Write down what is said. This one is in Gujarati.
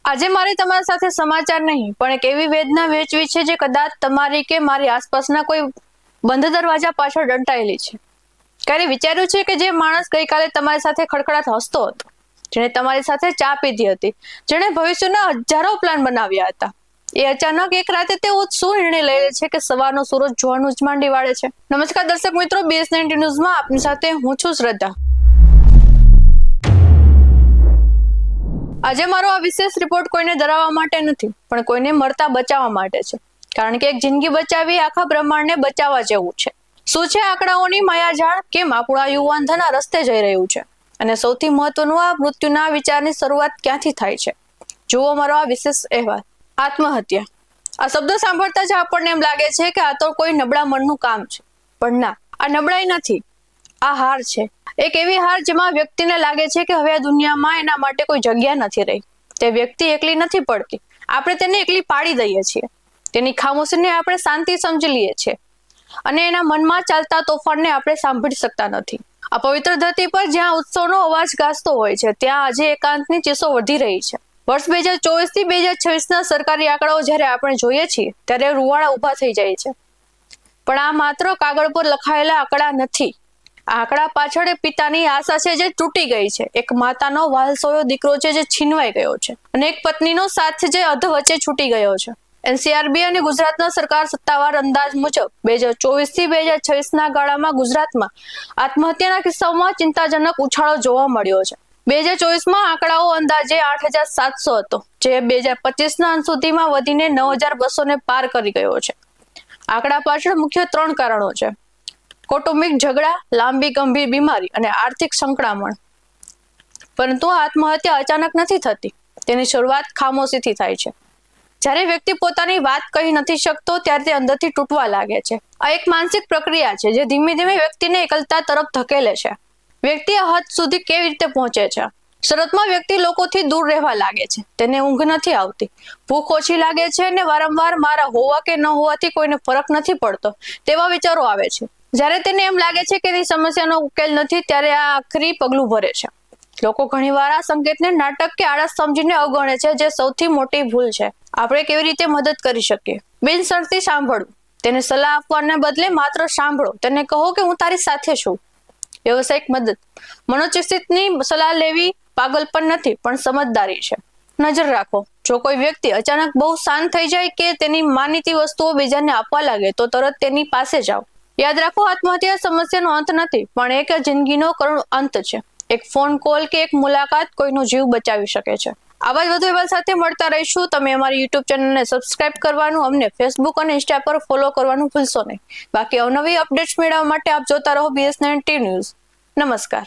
આજે મારે તમારી સાથે સમાચાર નહીં પણ એક એવી વેદના વહેંચવી છે જે કદાચ તમારી કે મારી આસપાસના કોઈ બંધ દરવાજા પાછળ દંટાયેલી છે. ક્યારે વિચાર્યું છે કે જે માણસ ગઈકાલે તમારી સાથે ખડખડાટ હસતો હતો, જેણે તમારી સાથે ચા પીધી હતી, જેણે ભવિષ્યના હજારો પ્લાન બનાવ્યા હતા, એ અચાનક એક રાતે તેઓ શું નિર્ણય લઈ લે છે કે સવારનો સૂરજ જોવાનું જ માંડી વાળે છે. નમસ્કાર દર્શક મિત્રો, BS19 ન્યૂઝમાં આપની સાથે હું છું શ્રદ્ધા. આજે મારો આ વિશેષ રિપોર્ટ કોઈને ડરાવવા માટે નથી પણ કોઈને મરતા બચાવવા માટે છે. કારણ કે એક જિંદગી બચાવવી આખા બ્રહ્માંડને બચાવવા જેવું છે. શું છે આંકડાઓની માયાજાળ? કેમ આપણું યુવાન ધન આ રસ્તે જઈ રહ્યું છે? અને સૌથી મહત્વનું, આ મૃત્યુના વિચારની શરૂઆત ક્યાંથી થાય છે? જુઓ મારો આ વિશેષ અહેવાલ. આત્મહત્યા. આ શબ્દ સાંભળતા જ આપણને એમ લાગે છે કે આ તો કોઈ નબળા મનનું કામ છે, પણ ના, આ નબળાઈ નથી, આ હાર છે. એક એવી હાર જેમાં વ્યક્તિને લાગે છે કે હવે આ દુનિયામાં એના માટે કોઈ જગ્યા નથી રહી. તે વ્યક્તિ એકલી નથી પડતી, આપણે તેને એકલી પાડી દઈએ છીએ. તેની ખામોશીને આપણે શાંતિ સમજી લઈએ છીએ અને એના મનમાં ચાલતા તોફાનને આપણે સાંભળી શકતા નથી. આ પવિત્ર ધરતી પર જ્યાં ઉત્સવનો અવાજ ગાજતો હોય છે, ત્યાં આજે એકાંતની ચીસો વધી રહી છે. વર્ષ 2024 થી 2026 સરકારી આંકડાઓ જ્યારે આપણે જોઈએ છીએ ત્યારે રૂવાડા ઉભા થઈ જાય છે. પણ આ માત્ર કાગળ પર લખાયેલા આંકડા નથી. આંકડા પાછળ પિતાની આશા છે જે તૂટી ગઈ છે, એક માતાનો વાલસોયો દીકરો છે જે છીનવાઈ ગયો છે, અને એક પત્નીનો સાથ જે અધ વચ્ચે છૂટી ગયો છે. NCRB અને ગુજરાતના સરકાર સત્તાવાર અંદાજ મુજબ 2024 થી 2026 ગાળામાં ગુજરાતમાં આત્મહત્યાના કિસ્સાઓમાં ચિંતાજનક ઉછાળો જોવા મળ્યો છે. 2024માં આંકડાઓ અંદાજે 8,700 હતો, જે 2025ના અંત સુધીમાં વધીને 9,200 પાર કરી ગયો છે. આંકડા પાછળ મુખ્ય 3 કારણો છે: કૌટુંબિક ઝઘડા, લાંબી ગંભીર બીમારી અને આર્થિક સંકળામણ. પરંતુ આત્મહત્યા અચાનક નથી થતી, તેની શરૂઆત ખામોશીથી થાય છે. જ્યારે વ્યક્તિ પોતાની વાત કહી નથી શકતો ત્યારે તે અંદરથી તૂટવા લાગે છે. આ એક માનસિક પ્રક્રિયા છે જે ધીમે ધીમે વ્યક્તિને એકલતા તરફ ધકેલે છે. વ્યક્તિ આ હદ સુધી કેવી રીતે પહોંચે છે? શરૂઆતમાં વ્યક્તિ લોકોથી દૂર રહેવા લાગે છે, તેને ઊંઘ નથી આવતી, ભૂખ ઓછી લાગે છે અને વારંવાર મારા હોવા કે ન હોવાથી કોઈને ફરક નથી પડતો તેવા વિચારો આવે છે. જ્યારે તેને એમ લાગે છે કે તેની સમસ્યાનો ઉકેલ નથી, ત્યારે આ આખરી પગલું ભરે છે. લોકો ઘણીવાર આ સંકેતને નાટક કે આળસ સમજીને અવગણે છે, જે સૌથી મોટી ભૂલ છે. આપણે કેવી રીતે મદદ કરી શકીએ? બિનશરતી સાંભળવું. તેને સલાહ આપવાને બદલે માત્ર સાંભળો. તેને કહો કે હું તારી સાથે છું. વ્યવસાયિક મદદ. મનોચિકિત્સકની સલાહ લેવી પાગલપન નથી પણ સમજદારી છે. નજર રાખો. જો કોઈ વ્યક્તિ અચાનક બહુ શાંત થઈ જાય કે તેની માનીતી વસ્તુઓ બીજાને આપવા લાગે તો તરત તેની પાસે જાઓ. યાદ રાખો, આત્મહત્યા સમસ્યાનો અંત નથી પણ એક જિંદગીનો કરુણ અંત છે. એક ફોન કોલ કે એક મુલાકાત કોઈનો જીવ બચાવી શકે છે. આવા જ વધુ અહેવાલ સાથે મળતા રહીશું. તમે અમારી YouTube ચેનલને સબસ્ક્રાઇબ કરવાનું, અમને Facebook અને Insta પર ફોલો કરવાનું ભૂલશો નહીં. બાકી અવનવી અપડેટ્સ મેળવવા માટે આપ જોતા રહો BS19 ન્યૂઝ. નમસ્કાર.